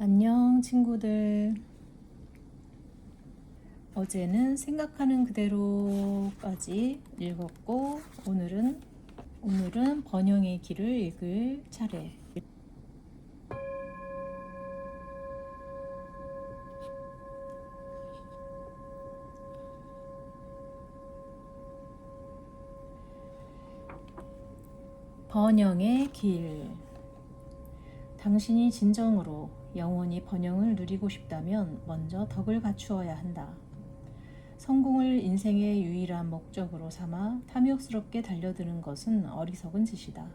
안녕 친구들. 어제는 생각하는 그대로까지 읽었고 오늘은 번영의 길을 읽을 차례. 번영의 길. 당신이 진정으로 영원히 번영을 누리고 싶다면 먼저 덕을 갖추어야 한다. 성공을 인생의 유일한 목적으로 삼아 탐욕스럽게 달려드는 것은 어리석은 짓이다.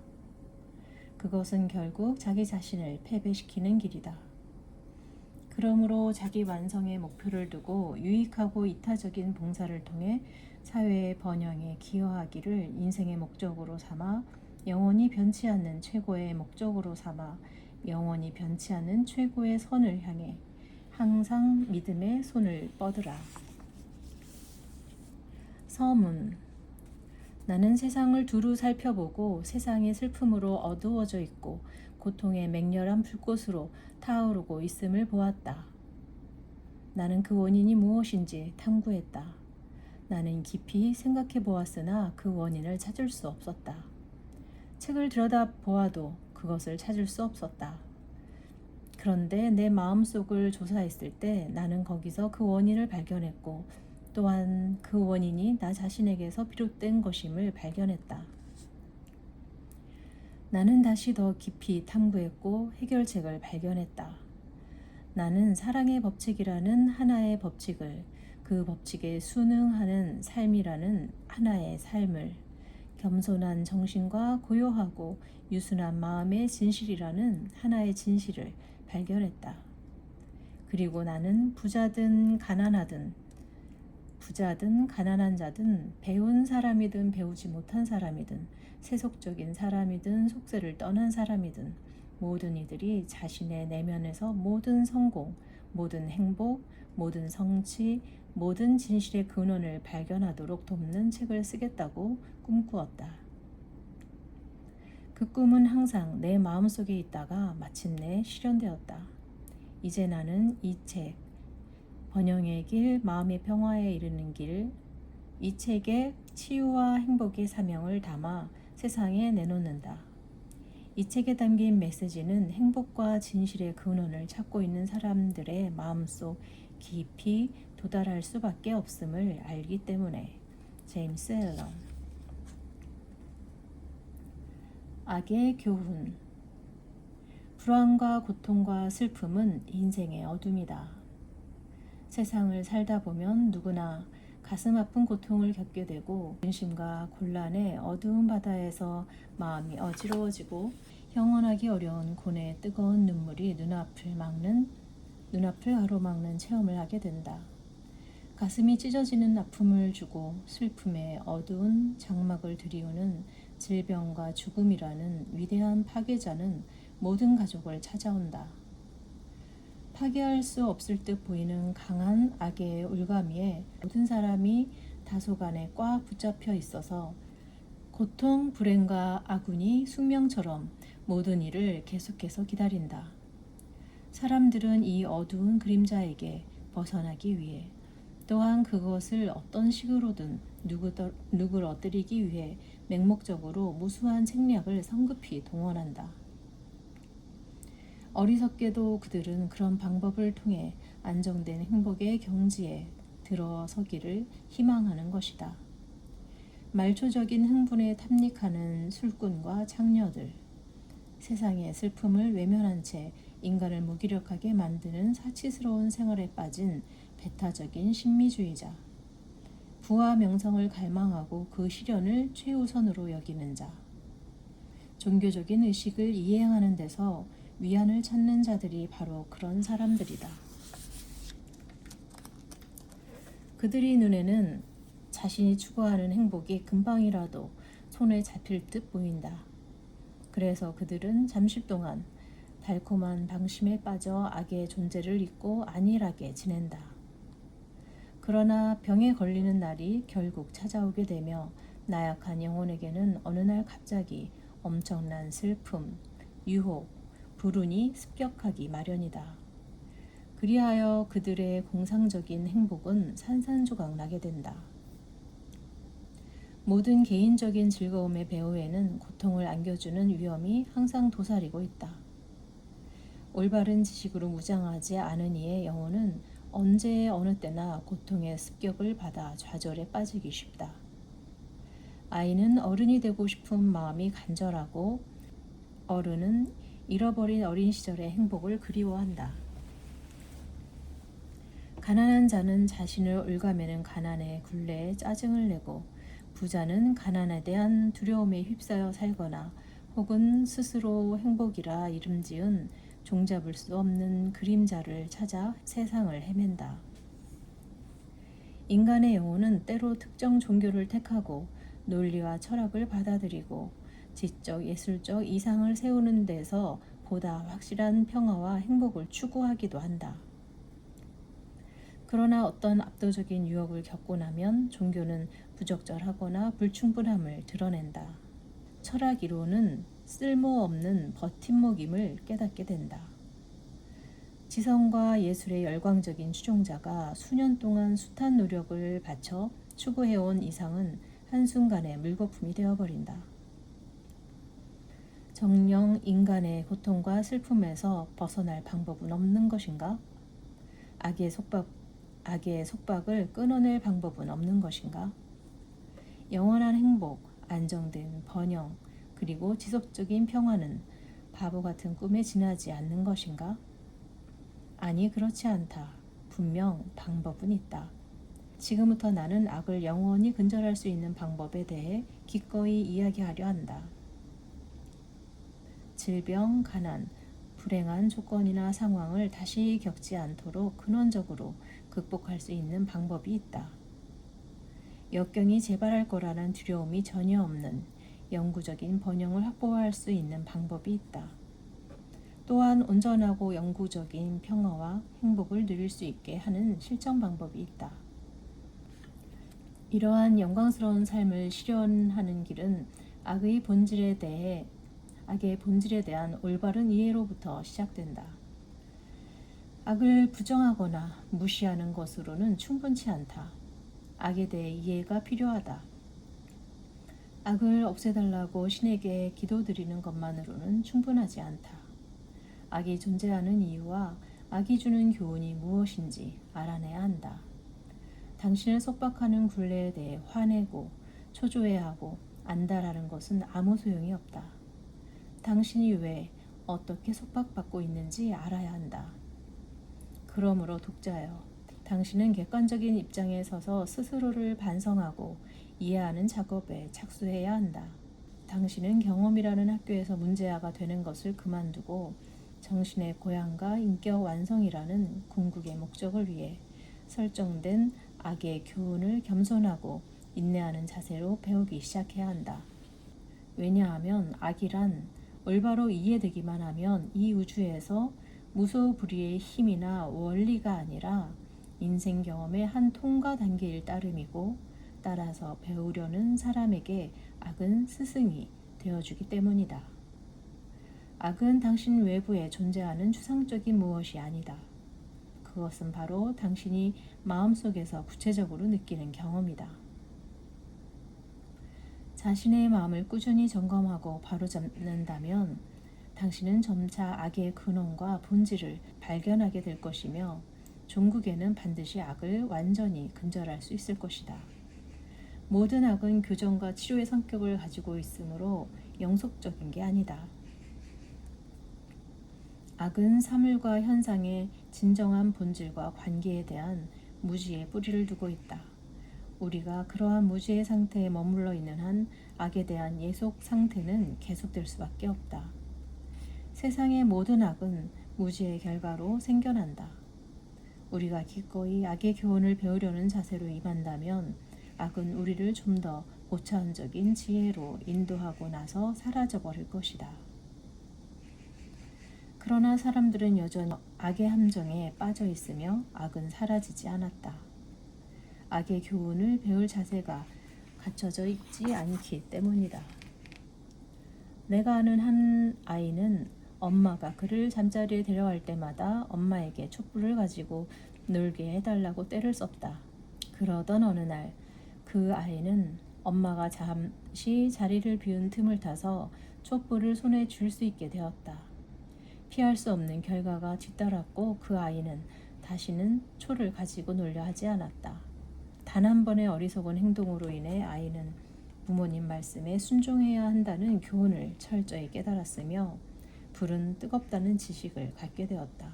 그것은 결국 자기 자신을 패배시키는 길이다. 그러므로 자기 완성의 목표를 두고 유익하고 이타적인 봉사를 통해 사회의 번영에 기여하기를 인생의 목적으로 삼아 영원히 변치 않는 최고의 목적으로 삼아 영원히 변치 않는 최고의 선을 향해 항상 믿음의 손을 뻗으라. 서문. 나는 세상을 두루 살펴보고 세상의 슬픔으로 어두워져 있고 고통의 맹렬한 불꽃으로 타오르고 있음을 보았다. 나는 그 원인이 무엇인지 탐구했다. 나는 깊이 생각해 보았으나 그 원인을 찾을 수 없었다. 책을 들여다보아도 그것을 찾을 수 없었다. 그런데 내 마음속을 조사했을 때 나는 거기서 그 원인을 발견했고 또한 그 원인이 나 자신에게서 비롯된 것임을 발견했다. 나는 다시 더 깊이 탐구했고 해결책을 발견했다. 나는 사랑의 법칙이라는 하나의 법칙을, 그 법칙에 순응하는 삶이라는 하나의 삶을, 겸손한 정신과 고요하고 유순한 마음의 진실이라는 하나의 진실을 발견했다. 그리고 나는 부자든 가난한 자든 배운 사람이든 배우지 못한 사람이든 세속적인 사람이든 속세를 떠난 사람이든 모든 이들이 자신의 내면에서 모든 성공, 모든 행복, 모든 성취, 모든 진실의 근원을 발견하도록 돕는 책을 쓰겠다고 꿈꾸었다. 그 꿈은 항상 내 마음속에 있다가 마침내 실현되었다. 이제 나는 이 책, 번영의 길, 마음의 평화에 이르는 길, 이 책에 치유와 행복의 사명을 담아 세상에 내놓는다. 이 책에 담긴 메시지는 행복과 진실의 근원을 찾고 있는 사람들의 마음속 깊이 도달할 수밖에 없음을 알기 때문에. 제임스 앨런. 악의 교훈. 불안과 고통과 슬픔은 인생의 어둠이다. 세상을 살다 보면 누구나 가슴 아픈 고통을 겪게 되고 근심과 곤란의 어두운 바다에서 마음이 어지러워지고 영원하기 어려운 고뇌의 뜨거운 눈물이 눈앞을 가로막는 체험을 하게 된다. 가슴이 찢어지는 아픔을 주고 슬픔의 어두운 장막을 드리우는 질병과 죽음이라는 위대한 파괴자는 모든 가족을 찾아온다. 파괴할 수 없을 듯 보이는 강한 악의 올가미에 모든 사람이 다소간에 꽉 붙잡혀 있어서 고통, 불행과 아군이 숙명처럼 모든 일을 계속해서 기다린다. 사람들은 이 어두운 그림자에게 벗어나기 위해 또한 그것을 어떤 식으로든 누구를 엎드리기 위해 맹목적으로 무수한 책략을 성급히 동원한다. 어리석게도 그들은 그런 방법을 통해 안정된 행복의 경지에 들어서기를 희망하는 것이다. 말초적인 흥분에 탐닉하는 술꾼과 창녀들, 세상의 슬픔을 외면한 채 인간을 무기력하게 만드는 사치스러운 생활에 빠진 배타적인 신미주의자, 부와 명성을 갈망하고 그 실현을 최우선으로 여기는 자, 종교적인 의식을 이행하는 데서 위안을 찾는 자들이 바로 그런 사람들이다. 그들의 눈에는 자신이 추구하는 행복이 금방이라도 손에 잡힐 듯 보인다. 그래서 그들은 잠시 동안 달콤한 방심에 빠져 악의 존재를 잊고 안일하게 지낸다. 그러나 병에 걸리는 날이 결국 찾아오게 되며 나약한 영혼에게는 어느 날 갑자기 엄청난 슬픔, 유혹, 불운이 습격하기 마련이다. 그리하여 그들의 공상적인 행복은 산산조각 나게 된다. 모든 개인적인 즐거움의 배후에는 고통을 안겨주는 위험이 항상 도사리고 있다. 올바른 지식으로 무장하지 않은 이의 영혼은 언제 어느 때나 고통의 습격을 받아 좌절에 빠지기 쉽다. 아이는 어른이 되고 싶은 마음이 간절하고 어른은 잃어버린 어린 시절의 행복을 그리워한다. 가난한 자는 자신을 올가매는 가난의 굴레에 짜증을 내고 부자는 가난에 대한 두려움에 휩싸여 살거나 혹은 스스로 행복이라 이름지은 종잡을 수 없는 그림자를 찾아 세상을 헤맨다. 인간의 영혼은 때로 특정 종교를 택하고 논리와 철학을 받아들이고 지적 예술적 이상을 세우는 데서 보다 확실한 평화와 행복을 추구하기도 한다. 그러나 어떤 압도적인 유혹을 겪고 나면 종교는 부적절하거나 불충분함을 드러낸다. 철학 이론은 쓸모없는 버팀목임을 깨닫게 된다. 지성과 예술의 열광적인 추종자가 수년 동안 숱한 노력을 바쳐 추구해온 이상은 한순간에 물거품이 되어버린다. 정녕 인간의 고통과 슬픔에서 벗어날 방법은 없는 것인가? 악의 속박을 끊어낼 방법은 없는 것인가? 영원한 행복, 안정된 번영, 그리고 지속적인 평화는 바보 같은 꿈에 지나지 않는 것인가? 아니, 그렇지 않다. 분명 방법은 있다. 지금부터 나는 악을 영원히 근절할 수 있는 방법에 대해 기꺼이 이야기하려 한다. 질병, 가난, 불행한 조건이나 상황을 다시 겪지 않도록 근원적으로 극복할 수 있는 방법이 있다. 역경이 재발할 거라는 두려움이 전혀 없는 영구적인 번영을 확보할 수 있는 방법이 있다. 또한 온전하고 영구적인 평화와 행복을 누릴 수 있게 하는 실천 방법이 있다. 이러한 영광스러운 삶을 실현하는 길은 악의 본질에 대한 올바른 이해로부터 시작된다. 악을 부정하거나 무시하는 것으로는 충분치 않다. 악에 대해 이해가 필요하다. 악을 없애달라고 신에게 기도드리는 것만으로는 충분하지 않다. 악이 존재하는 이유와 악이 주는 교훈이 무엇인지 알아내야 한다. 당신을 속박하는 굴레에 대해 화내고 초조해하고 안달하는 것은 아무 소용이 없다. 당신이 왜 어떻게 속박받고 있는지 알아야 한다. 그러므로 독자여, 당신은 객관적인 입장에 서서 스스로를 반성하고 이해하는 작업에 착수해야 한다. 당신은 경험이라는 학교에서 문제아가 되는 것을 그만두고 정신의 고향과 인격 완성이라는 궁극의 목적을 위해 설정된 악의 교훈을 겸손하고 인내하는 자세로 배우기 시작해야 한다. 왜냐하면 악이란 올바로 이해되기만 하면 이 우주에서 무소불위의 힘이나 원리가 아니라 인생 경험의 한 통과 단계일 따름이고, 따라서 배우려는 사람에게 악은 스승이 되어주기 때문이다. 악은 당신 외부에 존재하는 추상적인 무엇이 아니다. 그것은 바로 당신이 마음속에서 구체적으로 느끼는 경험이다. 자신의 마음을 꾸준히 점검하고 바로잡는다면 당신은 점차 악의 근원과 본질을 발견하게 될 것이며 종국에는 반드시 악을 완전히 근절할 수 있을 것이다. 모든 악은 교정과 치료의 성격을 가지고 있으므로 영속적인 게 아니다. 악은 사물과 현상의 진정한 본질과 관계에 대한 무지의 뿌리를 두고 있다. 우리가 그러한 무지의 상태에 머물러 있는 한 악에 대한 예속 상태는 계속될 수밖에 없다. 세상의 모든 악은 무지의 결과로 생겨난다. 우리가 기꺼이 악의 교훈을 배우려는 자세로 임한다면 악은 우리를 좀 더 고차원적인 지혜로 인도하고 나서 사라져버릴 것이다. 그러나 사람들은 여전히 악의 함정에 빠져 있으며 악은 사라지지 않았다. 악의 교훈을 배울 자세가 갖춰져 있지 않기 때문이다. 내가 아는 한 아이는 엄마가 그를 잠자리에 데려갈 때마다 엄마에게 촛불을 가지고 놀게 해달라고 떼를 썼다. 그러던 어느 날 그 아이는 엄마가 잠시 자리를 비운 틈을 타서 촛불을 손에 쥘 수 있게 되었다. 피할 수 없는 결과가 뒤따랐고 그 아이는 다시는 초를 가지고 놀려 하지 않았다. 단 한 번의 어리석은 행동으로 인해 아이는 부모님 말씀에 순종해야 한다는 교훈을 철저히 깨달았으며 불은 뜨겁다는 지식을 갖게 되었다.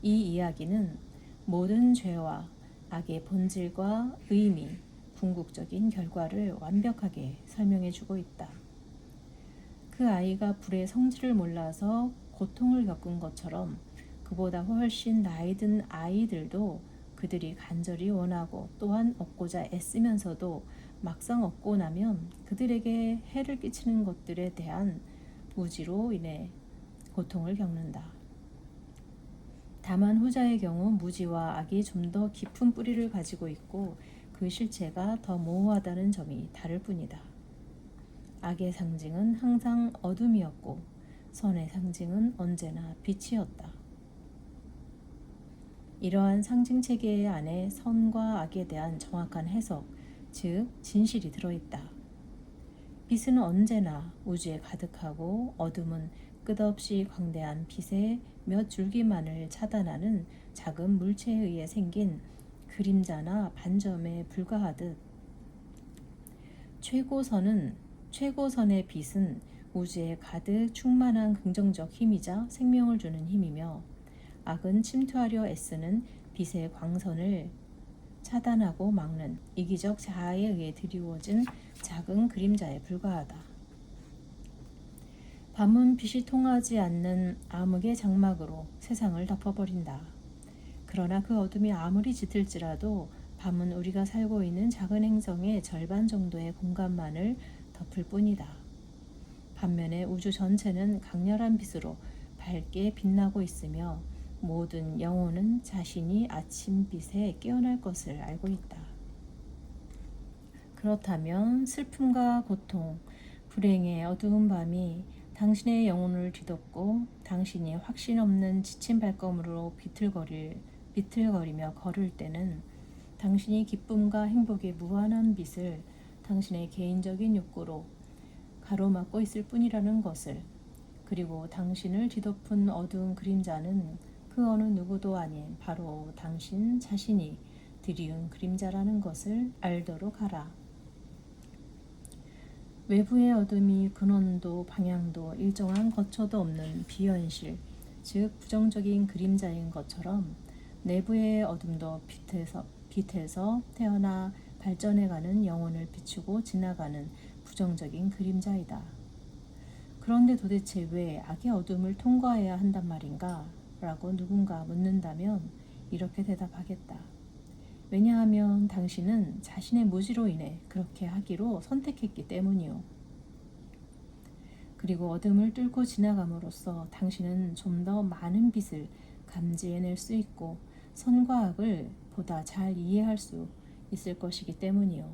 이 이야기는 모든 죄와 악의 본질과 의미, 궁극적인 결과를 완벽하게 설명해 주고 있다. 그 아이가 불의 성질을 몰라서 고통을 겪은 것처럼 그보다 훨씬 나이 든 아이들도 그들이 간절히 원하고 또한 얻고자 애쓰면서도 막상 얻고 나면 그들에게 해를 끼치는 것들에 대한 무지로 인해 고통을 겪는다. 다만 후자의 경우 무지와 악이 좀 더 깊은 뿌리를 가지고 있고 그 실체가 더 모호하다는 점이 다를 뿐이다. 악의 상징은 항상 어둠이었고 선의 상징은 언제나 빛이었다. 이러한 상징 체계 안에 선과 악에 대한 정확한 해석, 즉 진실이 들어있다. 빛은 언제나 우주에 가득하고 어둠은 끝없이 광대한 빛의 몇 줄기만을 차단하는 작은 물체에 의해 생긴 그림자나 반점에 불과하듯 최고선의 빛은 우주에 가득 충만한 긍정적 힘이자 생명을 주는 힘이며 악은 침투하려 애쓰는 빛의 광선을 차단하고 막는 이기적 자아에 의해 드리워진 작은 그림자에 불과하다. 밤은 빛이 통하지 않는 암흑의 장막으로 세상을 덮어버린다. 그러나 그 어둠이 아무리 짙을지라도 밤은 우리가 살고 있는 작은 행성의 절반 정도의 공간만을 덮을 뿐이다. 반면에 우주 전체는 강렬한 빛으로 밝게 빛나고 있으며 모든 영혼은 자신이 아침빛에 깨어날 것을 알고 있다. 그렇다면 슬픔과 고통, 불행의 어두운 밤이 당신의 영혼을 뒤덮고 당신이 확신 없는 지친 발걸음으로 비틀거리며 걸을 때는 당신이 기쁨과 행복의 무한한 빛을 당신의 개인적인 욕구로 가로막고 있을 뿐이라는 것을, 그리고 당신을 뒤덮은 어두운 그림자는 그 어느 누구도 아닌 바로 당신 자신이 드리운 그림자라는 것을 알도록 하라. 외부의 어둠이 근원도 방향도 일정한 거처도 없는 비현실, 즉 부정적인 그림자인 것처럼 내부의 어둠도 빛에서 태어나 발전해가는 영혼을 비추고 지나가는 부정적인 그림자이다. 그런데 도대체 왜 악의 어둠을 통과해야 한단 말인가? 라고 누군가 묻는다면 이렇게 대답하겠다. 왜냐하면 당신은 자신의 무지로 인해 그렇게 하기로 선택했기 때문이요. 그리고 어둠을 뚫고 지나감으로써 당신은 좀 더 많은 빛을 감지해낼 수 있고 선과 악을 보다 잘 이해할 수 있을 것이기 때문이요.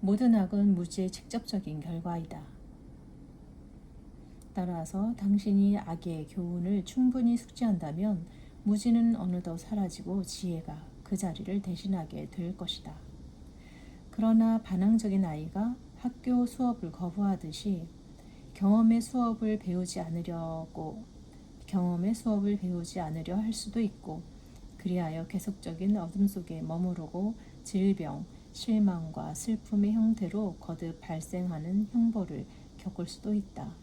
모든 악은 무지의 직접적인 결과이다. 따라서 당신이 악의 교훈을 충분히 숙지한다면 무지는 어느덧 사라지고 지혜가 그 자리를 대신하게 될 것이다. 그러나 반항적인 아이가 학교 수업을 거부하듯이 경험의 수업을 배우지 않으려 할 수도 있고, 그리하여 계속적인 어둠 속에 머무르고 질병, 실망과 슬픔의 형태로 거듭 발생하는 형벌을 겪을 수도 있다.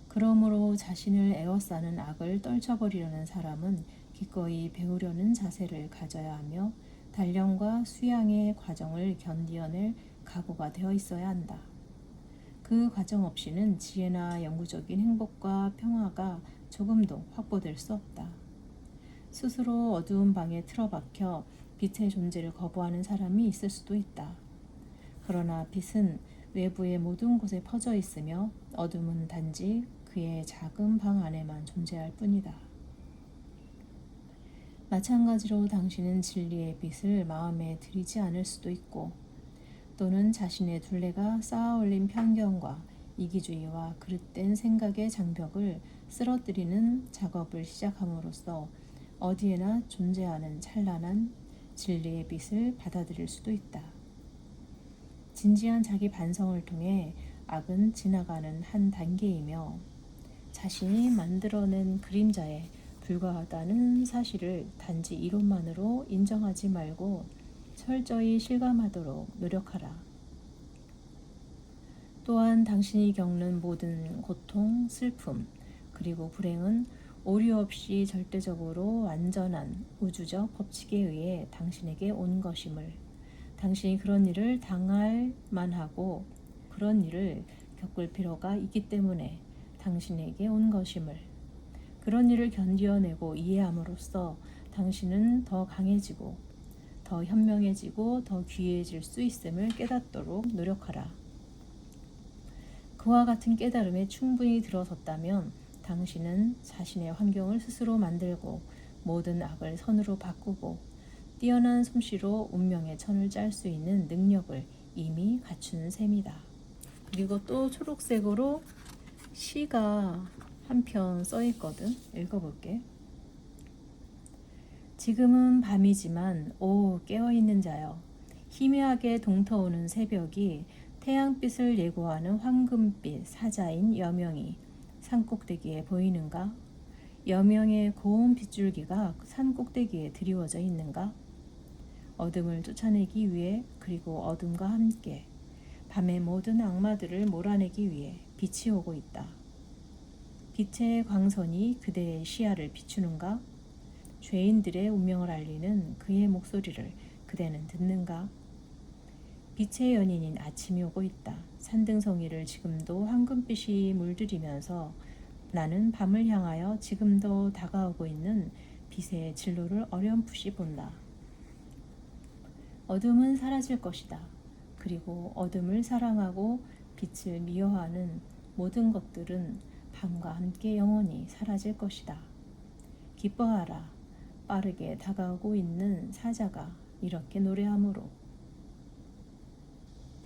그러므로 자신을 에워싸는 악을 떨쳐버리려는 사람은 기꺼이 배우려는 자세를 가져야 하며 단련과 수양의 과정을 견디어낼 각오가 되어 있어야 한다. 그 과정 없이는 지혜나 영구적인 행복과 평화가 조금도 확보될 수 없다. 스스로 어두운 방에 틀어박혀 빛의 존재를 거부하는 사람이 있을 수도 있다. 그러나 빛은 외부의 모든 곳에 퍼져 있으며 어둠은 단지 그의 작은 방 안에만 존재할 뿐이다. 마찬가지로 당신은 진리의 빛을 마음에 들이지 않을 수도 있고, 또는 자신의 둘레가 쌓아올린 편견과 이기주의와 그릇된 생각의 장벽을 쓰러뜨리는 작업을 시작함으로써 어디에나 존재하는 찬란한 진리의 빛을 받아들일 수도 있다. 진지한 자기 반성을 통해 악은 지나가는 한 단계이며 자신이 만들어낸 그림자에 불과하다는 사실을 단지 이론만으로 인정하지 말고 철저히 실감하도록 노력하라. 또한 당신이 겪는 모든 고통, 슬픔, 그리고 불행은 오류 없이 절대적으로 완전한 우주적 법칙에 의해 당신에게 온 것임을, 당신이 그런 일을 당할 만하고 그런 일을 겪을 필요가 있기 때문에 당신에게 온 것임을, 그런 일을 견뎌내고 이해함으로써 당신은 더 강해지고 더 현명해지고 더 귀해질 수 있음을 깨닫도록 노력하라. 그와 같은 깨달음에 충분히 들어섰다면 당신은 자신의 환경을 스스로 만들고 모든 악을 선으로 바꾸고 뛰어난 솜씨로 운명의 천을 짤 수 있는 능력을 이미 갖춘 셈이다. 그리고 또 초록색으로 시가 한 편 써있거든. 읽어볼게. 지금은 밤이지만 오 깨어있는 자여, 희미하게 동터오는 새벽이 태양빛을 예고하는 황금빛 사자인 여명이 산꼭대기에 보이는가? 여명의 고운 빗줄기가 산꼭대기에 드리워져 있는가? 어둠을 쫓아내기 위해, 그리고 어둠과 함께 밤의 모든 악마들을 몰아내기 위해 빛이 오고 있다. 빛의 광선이 그대의 시야를 비추는가? 죄인들의 운명을 알리는 그의 목소리를 그대는 듣는가? 빛의 연인인 아침이 오고 있다. 산등성이를 지금도 황금빛이 물들이면서 나는 밤을 향하여 지금도 다가오고 있는 빛의 진로를 어렴풋이 본다. 어둠은 사라질 것이다. 그리고 어둠을 사랑하고 빛을 미워하는 모든 것들은 밤과 함께 영원히 사라질 것이다. 기뻐하라. 빠르게 다가오고 있는 사자가 이렇게 노래하므로.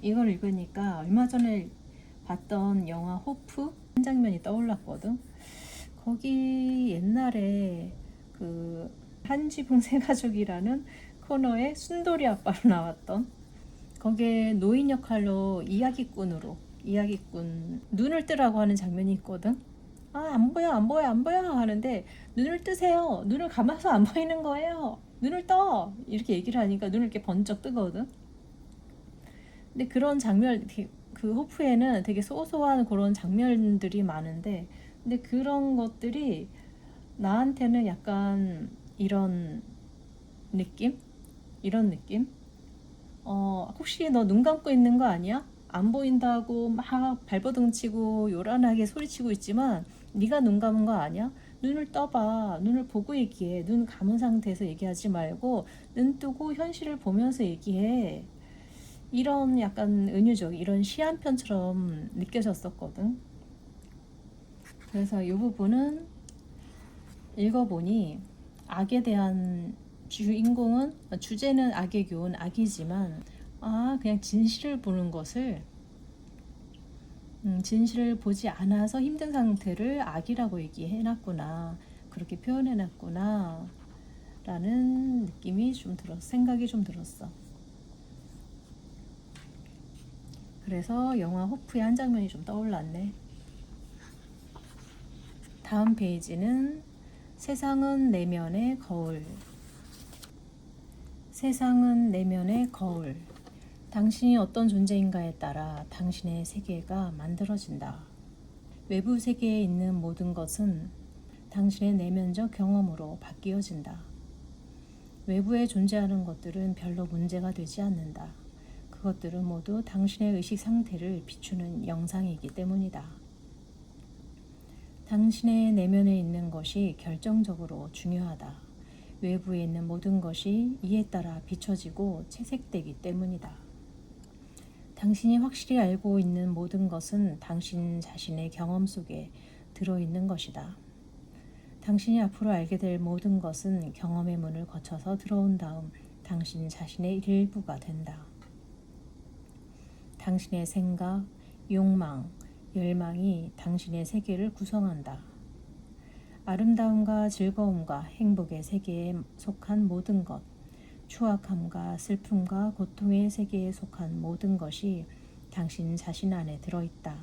이걸 읽으니까 얼마 전에 봤던 영화 호프 한 장면이 떠올랐거든. 거기 옛날에 그 한지붕 세가족이라는 코너에 순돌이 아빠로 나왔던, 거기에 노인 역할로 이야기꾼 눈을 뜨라고 하는 장면이 있거든. 안 보여 하는데 눈을 뜨세요. 눈을 감아서 안 보이는 거예요. 눈을 떠. 이렇게 얘기를 하니까 눈을 이렇게 번쩍 뜨거든. 근데 그런 장면, 그 호프에는 되게 소소한 그런 장면들이 많은데, 근데 그런 것들이 나한테는 약간 이런 느낌? 혹시 너 눈 감고 있는 거 아니야? 안 보인다고 막 발버둥 치고 요란하게 소리치고 있지만 네가 눈 감은 거 아니야? 눈을 떠봐. 눈을 보고 얘기해. 눈 감은 상태에서 얘기하지 말고 눈 뜨고 현실을 보면서 얘기해. 이런 약간 은유적, 이런 시 한 편처럼 느껴졌었거든. 그래서 이 부분은 읽어보니 악에 대한 주제는 악의 교훈, 악이지만 그냥 진실을 보는 것을, 진실을 보지 않아서 힘든 상태를 악이라고 얘기해놨구나, 그렇게 표현해놨구나 라는 느낌이 좀 생각이 좀 들었어. 그래서 영화 호프의 한 장면이 좀 떠올랐네. 다음 페이지는 세상은 내면의 거울. 세상은 내면의 거울. 당신이 어떤 존재인가에 따라 당신의 세계가 만들어진다. 외부 세계에 있는 모든 것은 당신의 내면적 경험으로 바뀌어진다. 외부에 존재하는 것들은 별로 문제가 되지 않는다. 그것들은 모두 당신의 의식 상태를 비추는 영상이기 때문이다. 당신의 내면에 있는 것이 결정적으로 중요하다. 외부에 있는 모든 것이 이에 따라 비춰지고 채색되기 때문이다. 당신이 확실히 알고 있는 모든 것은 당신 자신의 경험 속에 들어있는 것이다. 당신이 앞으로 알게 될 모든 것은 경험의 문을 거쳐서 들어온 다음 당신 자신의 일부가 된다. 당신의 생각, 욕망, 열망이 당신의 세계를 구성한다. 아름다움과 즐거움과 행복의 세계에 속한 모든 것, 추악함과 슬픔과 고통의 세계에 속한 모든 것이 당신 자신 안에 들어있다.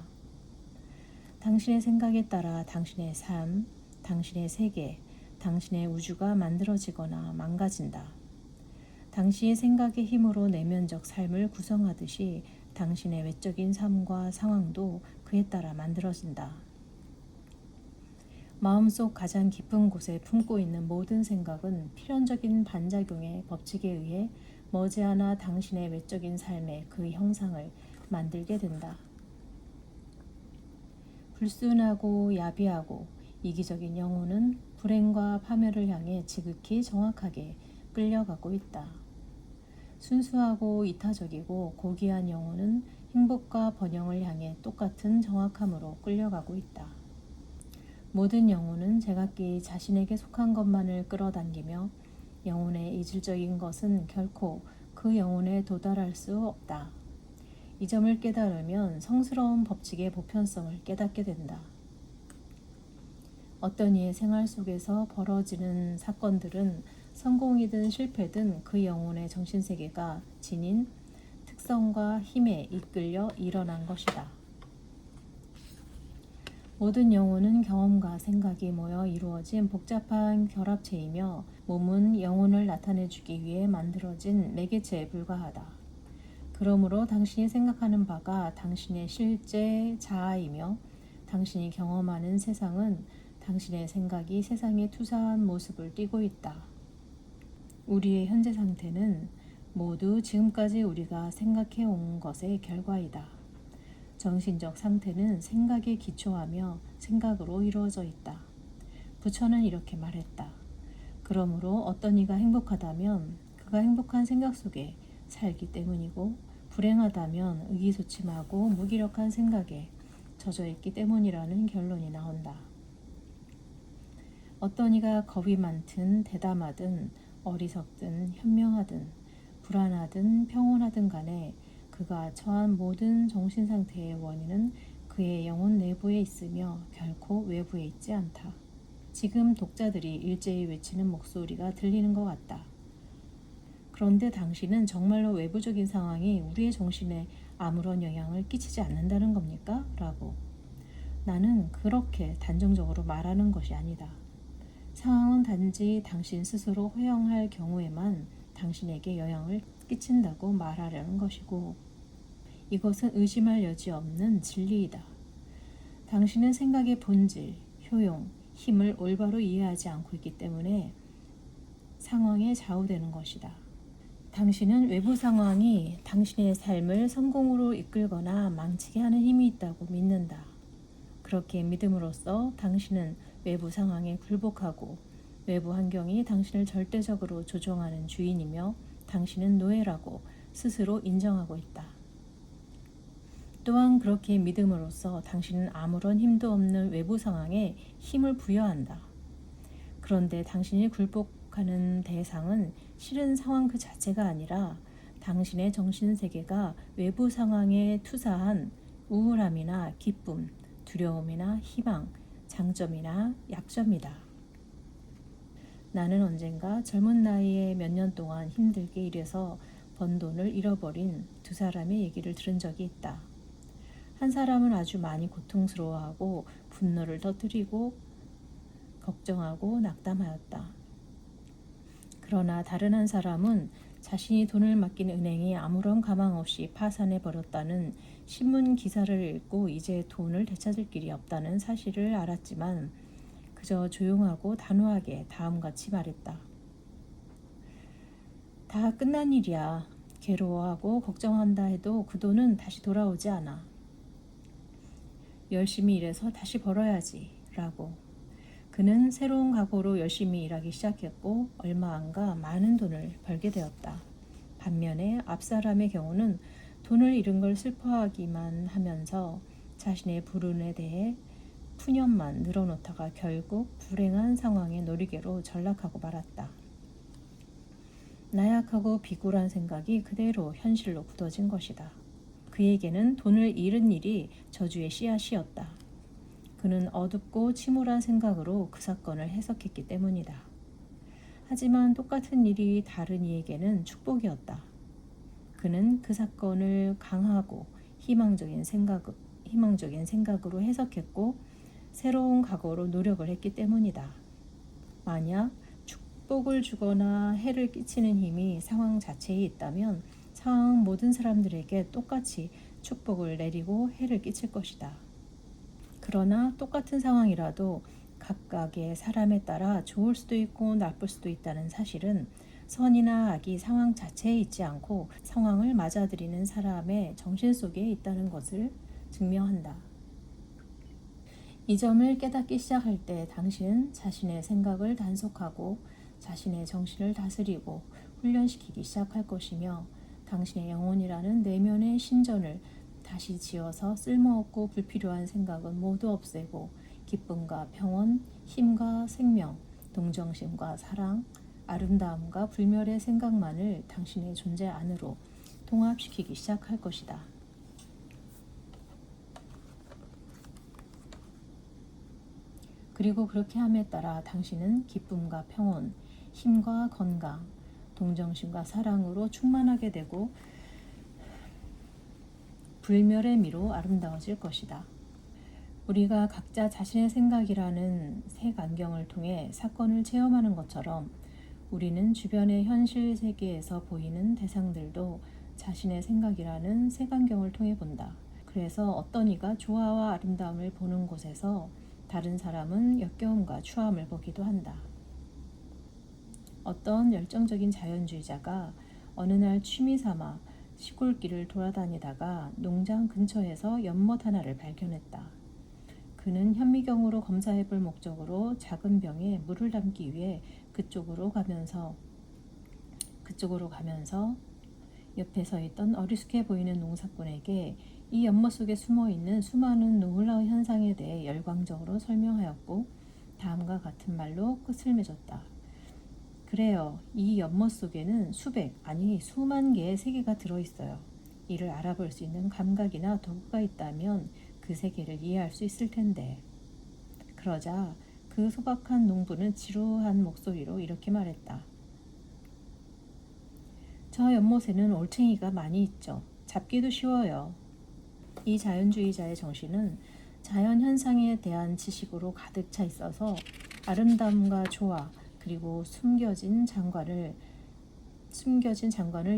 당신의 생각에 따라 당신의 삶, 당신의 세계, 당신의 우주가 만들어지거나 망가진다. 당신의 생각의 힘으로 내면적 삶을 구성하듯이 당신의 외적인 삶과 상황도 그에 따라 만들어진다. 마음속 가장 깊은 곳에 품고 있는 모든 생각은 필연적인 반작용의 법칙에 의해 머지않아 당신의 외적인 삶의 그 형상을 만들게 된다. 불순하고 야비하고 이기적인 영혼은 불행과 파멸을 향해 지극히 정확하게 끌려가고 있다. 순수하고 이타적이고 고귀한 영혼은 행복과 번영을 향해 똑같은 정확함으로 끌려가고 있다. 모든 영혼은 제각기 자신에게 속한 것만을 끌어당기며 영혼의 이질적인 것은 결코 그 영혼에 도달할 수 없다. 이 점을 깨달으면 성스러운 법칙의 보편성을 깨닫게 된다. 어떤 이의 생활 속에서 벌어지는 사건들은 성공이든 실패든 그 영혼의 정신세계가 지닌 특성과 힘에 이끌려 일어난 것이다. 모든 영혼은 경험과 생각이 모여 이루어진 복잡한 결합체이며 몸은 영혼을 나타내주기 위해 만들어진 매개체에 불과하다. 그러므로 당신이 생각하는 바가 당신의 실제 자아이며 당신이 경험하는 세상은 당신의 생각이 세상에 투사한 모습을 띠고 있다. 우리의 현재 상태는 모두 지금까지 우리가 생각해 온 것의 결과이다. 정신적 상태는 생각에 기초하며 생각으로 이루어져 있다. 부처는 이렇게 말했다. 그러므로 어떤 이가 행복하다면 그가 행복한 생각 속에 살기 때문이고 불행하다면 의기소침하고 무기력한 생각에 젖어 있기 때문이라는 결론이 나온다. 어떤 이가 겁이 많든 대담하든 어리석든 현명하든 불안하든 평온하든 간에 그가 처한 모든 정신상태의 원인은 그의 영혼 내부에 있으며 결코 외부에 있지 않다. 지금 독자들이 일제히 외치는 목소리가 들리는 것 같다. 그런데 당신은 정말로 외부적인 상황이 우리의 정신에 아무런 영향을 끼치지 않는다는 겁니까? 라고. 나는 그렇게 단정적으로 말하는 것이 아니다. 상황은 단지 당신 스스로 허용할 경우에만 당신에게 영향을 끼친다고 말하려는 것이고 이것은 의심할 여지 없는 진리이다. 당신은 생각의 본질, 효용, 힘을 올바로 이해하지 않고 있기 때문에 상황에 좌우되는 것이다. 당신은 외부 상황이 당신의 삶을 성공으로 이끌거나 망치게 하는 힘이 있다고 믿는다. 그렇게 믿음으로써 당신은 외부 상황에 굴복하고 외부 환경이 당신을 절대적으로 조종하는 주인이며 당신은 노예라고 스스로 인정하고 있다. 또한 그렇게 믿음으로써 당신은 아무런 힘도 없는 외부 상황에 힘을 부여한다. 그런데 당신이 굴복하는 대상은 실은 상황 그 자체가 아니라 당신의 정신세계가 외부 상황에 투사한 우울함이나 기쁨, 두려움이나 희망, 장점이나 약점이다. 나는 언젠가 젊은 나이에 몇 년 동안 힘들게 일해서 번 돈을 잃어버린 두 사람의 얘기를 들은 적이 있다. 한 사람은 아주 많이 고통스러워하고 분노를 터뜨리고 걱정하고 낙담하였다. 그러나 다른 한 사람은 자신이 돈을 맡긴 은행이 아무런 가망 없이 파산해버렸다는 신문 기사를 읽고 이제 돈을 되찾을 길이 없다는 사실을 알았지만 그저 조용하고 단호하게 다음같이 말했다. 다 끝난 일이야. 괴로워하고 걱정한다 해도 그 돈은 다시 돌아오지 않아. 열심히 일해서 다시 벌어야지 라고. 그는 새로운 각오로 열심히 일하기 시작했고 얼마 안가 많은 돈을 벌게 되었다. 반면에 앞사람의 경우는 돈을 잃은 걸 슬퍼하기만 하면서 자신의 불운에 대해 푸념만 늘어놓다가 결국 불행한 상황의 놀이개로 전락하고 말았다. 나약하고 비굴한 생각이 그대로 현실로 굳어진 것이다. 그에게는 돈을 잃은 일이 저주의 씨앗이었다. 그는 어둡고 침울한 생각으로 그 사건을 해석했기 때문이다. 하지만 똑같은 일이 다른 이에게는 축복이었다. 그는 그 사건을 강하고 희망적인 생각으로 해석했고 새로운 각오로 노력을 했기 때문이다. 만약 축복을 주거나 해를 끼치는 힘이 상황 자체에 있다면 상황은 모든 사람들에게 똑같이 축복을 내리고 해를 끼칠 것이다. 그러나 똑같은 상황이라도 각각의 사람에 따라 좋을 수도 있고 나쁠 수도 있다는 사실은 선이나 악이 상황 자체에 있지 않고 상황을 맞아들이는 사람의 정신 속에 있다는 것을 증명한다. 이 점을 깨닫기 시작할 때 당신은 자신의 생각을 단속하고 자신의 정신을 다스리고 훈련시키기 시작할 것이며 당신의 영혼이라는 내면의 신전을 다시 지어서 쓸모없고 불필요한 생각은 모두 없애고 기쁨과 평온, 힘과 생명, 동정심과 사랑, 아름다움과 불멸의 생각만을 당신의 존재 안으로 통합시키기 시작할 것이다. 그리고 그렇게 함에 따라 당신은 기쁨과 평온, 힘과 건강, 동정심과 사랑으로 충만하게 되고 불멸의 미로 아름다워질 것이다. 우리가 각자 자신의 생각이라는 색안경을 통해 사건을 체험하는 것처럼 우리는 주변의 현실 세계에서 보이는 대상들도 자신의 생각이라는 색안경을 통해 본다. 그래서 어떤 이가 조화와 아름다움을 보는 곳에서 다른 사람은 역겨움과 추함을 보기도 한다. 어떤 열정적인 자연주의자가 어느 날 취미 삼아 시골길을 돌아다니다가 농장 근처에서 연못 하나를 발견했다. 그는 현미경으로 검사해볼 목적으로 작은 병에 물을 담기 위해 그쪽으로 가면서 옆에 서 있던 어리숙해 보이는 농사꾼에게 이 연못 속에 숨어있는 수많은 놀라운 현상에 대해 열광적으로 설명하였고 다음과 같은 말로 끝을 맺었다. 그래요. 이 연못 속에는 수백, 아니 수만 개의 세계가 들어있어요. 이를 알아볼 수 있는 감각이나 도구가 있다면 그 세계를 이해할 수 있을 텐데. 그러자 그 소박한 농부는 지루한 목소리로 이렇게 말했다. 저 연못에는 올챙이가 많이 있죠. 잡기도 쉬워요. 이 자연주의자의 정신은 자연 현상에 대한 지식으로 가득 차 있어서 아름다움과 조화 그리고 숨겨진 장관을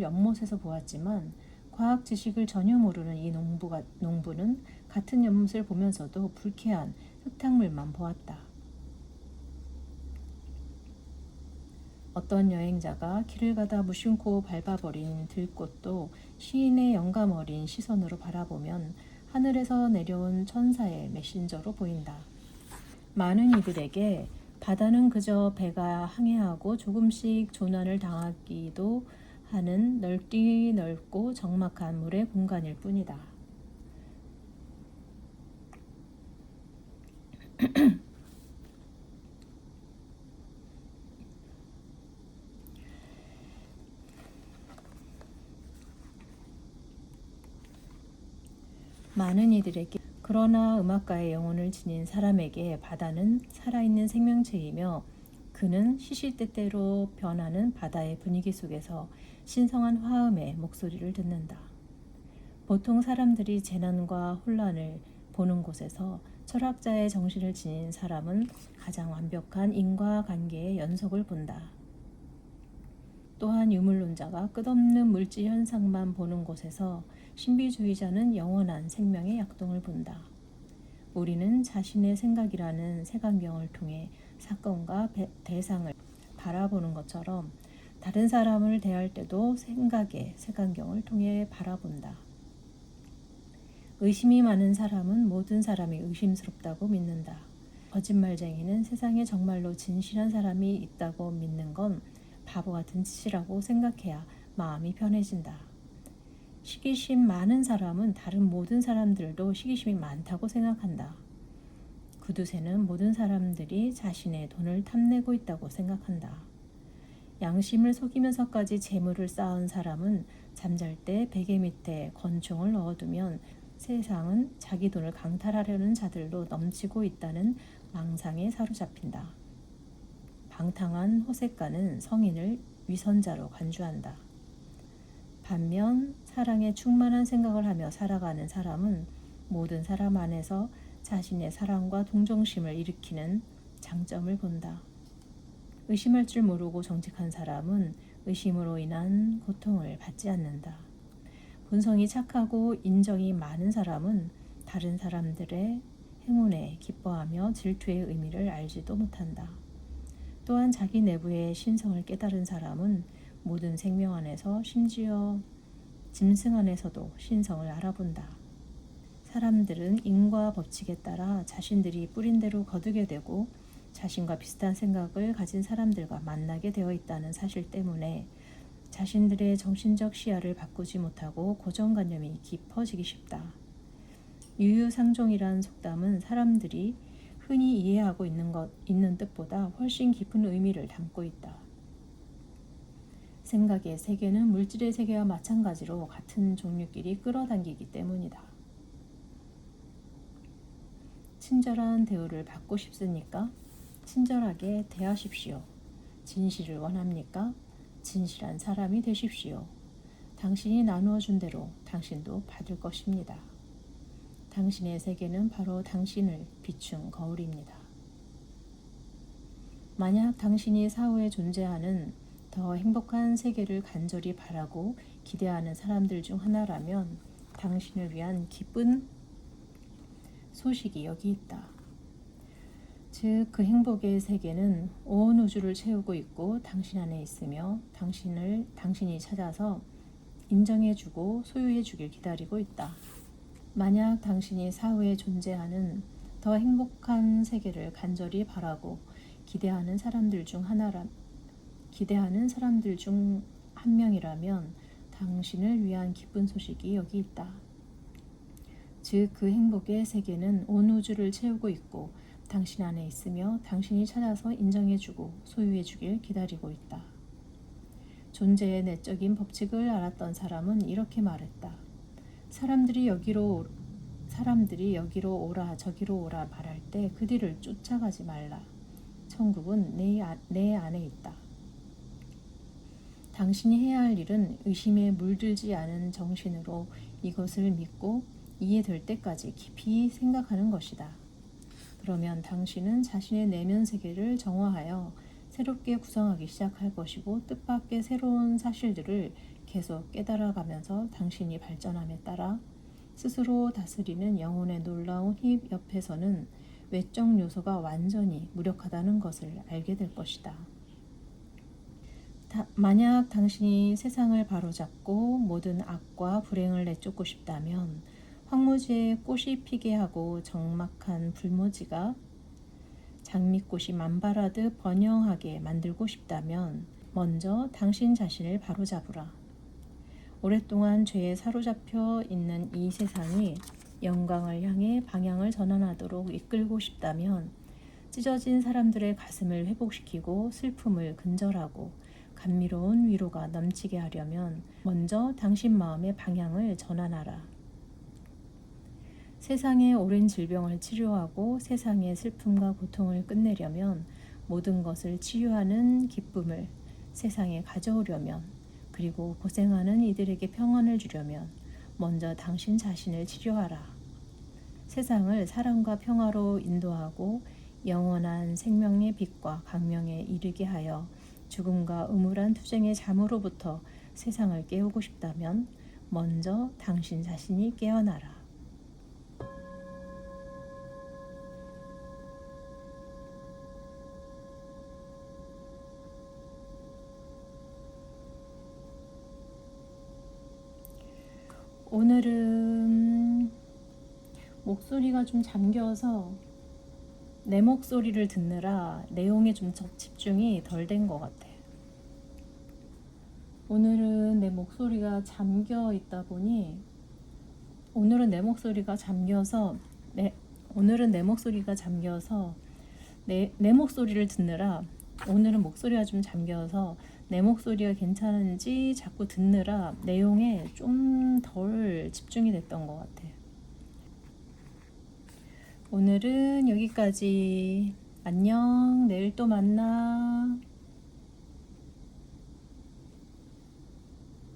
연못에서 보았지만 과학 지식을 전혀 모르는 이 농부는 같은 연못을 보면서도 불쾌한 흙탕물만 보았다. 어떤 여행자가 길을 가다 무심코 밟아버린 들꽃도 시인의 영감 어린 시선으로 바라보면 하늘에서 내려온 천사의 메신저로 보인다. 많은 이들에게 바다는 그저 배가 항해하고 조금씩 조난을 당하기도 하는 넓고 적막한 물의 공간일 뿐이다. 많은 이들에게 그러나 음악가의 영혼을 지닌 사람에게 바다는 살아있는 생명체이며 그는 시시때때로 변하는 바다의 분위기 속에서 신성한 화음의 목소리를 듣는다. 보통 사람들이 재난과 혼란을 보는 곳에서 철학자의 정신을 지닌 사람은 가장 완벽한 인과관계의 연속을 본다. 또한 유물론자가 끝없는 물질 현상만 보는 곳에서 신비주의자는 영원한 생명의 약동을 본다. 우리는 자신의 생각이라는 색안경을 통해 사건과 대상을 바라보는 것처럼 다른 사람을 대할 때도 생각의 색안경을 통해 바라본다. 의심이 많은 사람은 모든 사람이 의심스럽다고 믿는다. 거짓말쟁이는 세상에 정말로 진실한 사람이 있다고 믿는 건 바보 같은 짓이라고 생각해야 마음이 편해진다. 시기심 많은 사람은 다른 모든 사람들도 시기심이 많다고 생각한다. 구두쇠는 모든 사람들이 자신의 돈을 탐내고 있다고 생각한다. 양심을 속이면서까지 재물을 쌓은 사람은 잠잘 때 베개 밑에 권총을 넣어두면 세상은 자기 돈을 강탈하려는 자들로 넘치고 있다는 망상에 사로잡힌다. 방탕한 호색가는 성인을 위선자로 간주한다. 반면 사랑에 충만한 생각을 하며 살아가는 사람은 모든 사람 안에서 자신의 사랑과 동정심을 일으키는 장점을 본다. 의심할 줄 모르고 정직한 사람은 의심으로 인한 고통을 받지 않는다. 본성이 착하고 인정이 많은 사람은 다른 사람들의 행운에 기뻐하며 질투의 의미를 알지도 못한다. 또한 자기 내부의 신성을 깨달은 사람은 모든 생명 안에서 심지어 짐승 안에서도 신성을 알아본다. 사람들은 인과 법칙에 따라 자신들이 뿌린 대로 거두게 되고 자신과 비슷한 생각을 가진 사람들과 만나게 되어 있다는 사실 때문에 자신들의 정신적 시야를 바꾸지 못하고 고정관념이 깊어지기 쉽다. 유유상종이란 속담은 사람들이 흔히 이해하고 있는 뜻보다 훨씬 깊은 의미를 담고 있다. 생각의 세계는 물질의 세계와 마찬가지로 같은 종류끼리 끌어당기기 때문이다. 친절한 대우를 받고 싶습니까? 친절하게 대하십시오. 진실을 원합니까? 진실한 사람이 되십시오. 당신이 나누어 준 대로 당신도 받을 것입니다. 당신의 세계는 바로 당신을 비춘 거울입니다. 만약 당신이 사후에 존재하는 더 행복한 세계를 간절히 바라고 기대하는 사람들 중 하나라면 당신을 위한 기쁜 소식이 여기 있다. 즉, 그 행복의 세계는 온 우주를 채우고 있고 당신 안에 있으며 당신이 찾아서 인정해주고 소유해주길 기다리고 있다. 만약 당신이 사후에 존재하는 더 행복한 세계를 간절히 바라고 기대하는 사람들 중 한 명이라면 당신을 위한 기쁜 소식이 여기 있다. 즉, 그 행복의 세계는 온 우주를 채우고 있고 당신 안에 있으며 당신이 찾아서 인정해주고 소유해주길 기다리고 있다. 존재의 내적인 법칙을 알았던 사람은 이렇게 말했다. 사람들이 여기로 오라 저기로 오라 말할 때 그 뒤를 쫓아가지 말라. 천국은 내 안에 있다. 당신이 해야 할 일은 의심에 물들지 않은 정신으로 이것을 믿고 이해될 때까지 깊이 생각하는 것이다. 그러면 당신은 자신의 내면 세계를 정화하여 새롭게 구성하기 시작할 것이고 뜻밖의 새로운 사실들을 계속 깨달아가면서 당신이 발전함에 따라 스스로 다스리는 영혼의 놀라운 힘 옆에서는 외적 요소가 완전히 무력하다는 것을 알게 될 것이다. 만약 당신이 세상을 바로잡고 모든 악과 불행을 내쫓고 싶다면 황무지에 꽃이 피게 하고 적막한 불모지가 장미꽃이 만발하듯 번영하게 만들고 싶다면 먼저 당신 자신을 바로잡으라. 오랫동안 죄에 사로잡혀 있는 이 세상이 영광을 향해 방향을 전환하도록 이끌고 싶다면 찢어진 사람들의 가슴을 회복시키고 슬픔을 근절하고 감미로운 위로가 넘치게 하려면 먼저 당신 마음의 방향을 전환하라. 세상의 오랜 질병을 치료하고 세상의 슬픔과 고통을 끝내려면 모든 것을 치유하는 기쁨을 세상에 가져오려면 그리고 고생하는 이들에게 평안을 주려면 먼저 당신 자신을 치료하라. 세상을 사랑과 평화로 인도하고 영원한 생명의 빛과 광명에 이르게 하여 죽음과 음울한 투쟁의 잠으로부터 세상을 깨우고 싶다면 먼저 당신 자신이 깨어나라. 오늘은 목소리가 좀 잠겨서 내 목소리를 듣느라 내용에 좀 집중이 덜 된 것 같아. 오늘은 내 목소리가 잠겨 있다 보니 오늘은 내 목소리가 잠겨서 내 목소리를 듣느라 오늘은 목소리가 좀 잠겨서 내 목소리가 괜찮은지 자꾸 듣느라 내용에 좀 덜 집중이 됐던 것 같아요. 오늘은 여기까지. 안녕. 내일 또 만나.